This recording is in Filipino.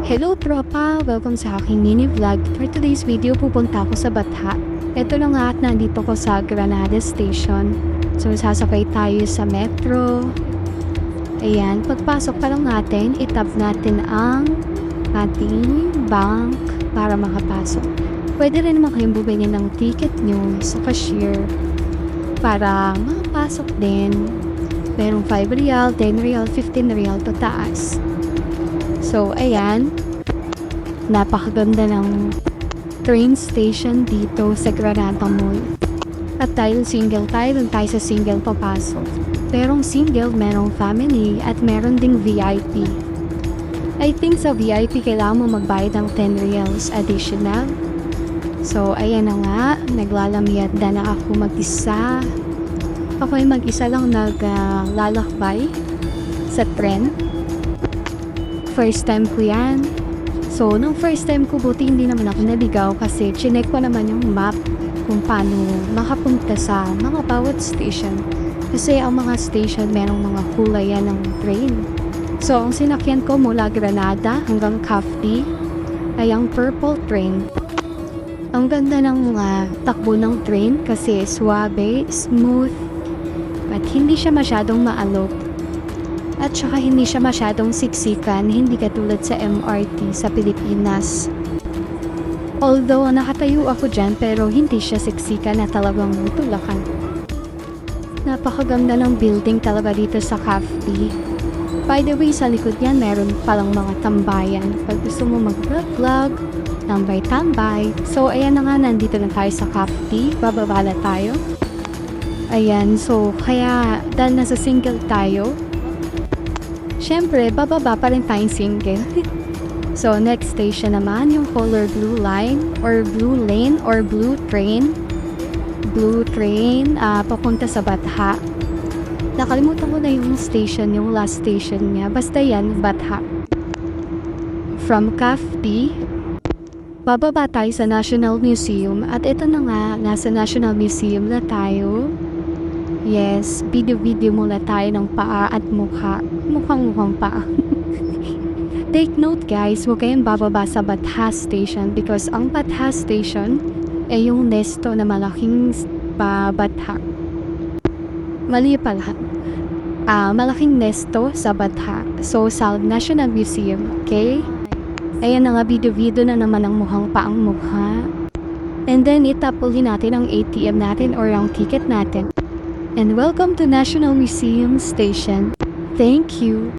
Hello tropa! Welcome sa aking mini vlog. For today's video, pupunta ako sa Batha. Ito na nga at nandito ko sa Granada Station. So, sasakay tayo sa metro. Ayan, pagpasok pa lang natin, itap natin ang ating bank para makapasok. Pwede rin naman kayong bumili ng ticket nyo sa cashier para makapasok din. Merong 5 real, 10 real, 15 real pataas. So, ayan. Napakaganda ng train station dito sa Granada Mall. At dahil single tayo, dun tayo sa single papasok. Merong single, merong family, at meron ding VIP. I think sa VIP, kailangan mo magbayad ng 10 reals additional. So, ayan na nga. Naglalamyad na ako mag-isa. Ako ay mag-isa lang naglalakbay sa tren. First time ko yan. So, nung first time ko, buti hindi naman ako naligaw kasi chinek ko naman yung map kung paano makapunta sa mga bawat station. Kasi ang mga station, merong mga kulay yan ng train. So, ang sinakyan ko mula Granada hanggang Cavite ay ang purple train. Ang ganda ng takbo ng train kasi suabe, smooth, at hindi siya masyadong maalog. At saka hindi siya masyadong siksikan, hindi katulad sa MRT sa Pilipinas. Although nakatayo ako dyan pero hindi siya siksikan na talagang tulakan. Napakaganda ng building talaga dito sa Cavite. By the way, sa likod yan meron palang mga tambayan. Pag gusto mo mag-vlog, tambay-tambay. So ayan na nga, nandito na tayo sa Cavite. Bababa na tayo. Ayan, so kaya dahil nasa single tayo, syempre, bababa pa rin tayong single. So, next station naman, yung color blue line, or blue lane, or blue train. Blue train, papunta sa Batha. Nakalimutan ko na yung station, yung last station niya. Basta yan, Batha. From Cavite, bababa tayo sa National Museum. At ito na nga, nasa National Museum na tayo. Yes, video-video muna tayo ng paa at mukha. Mukhang paa. Take note guys, huwag kayong bababa sa Batha Station because ang Batha Station ay yung nesto na malaking Batha. Mali pala. Malaking nesto sa Batha. So, sa National Museum, okay? Ayan na nga, video-video na naman ang mukhang paang mukha. And then, itapulin natin ang ATM natin or ang ticket natin. And welcome to National Museum Station. Thank you.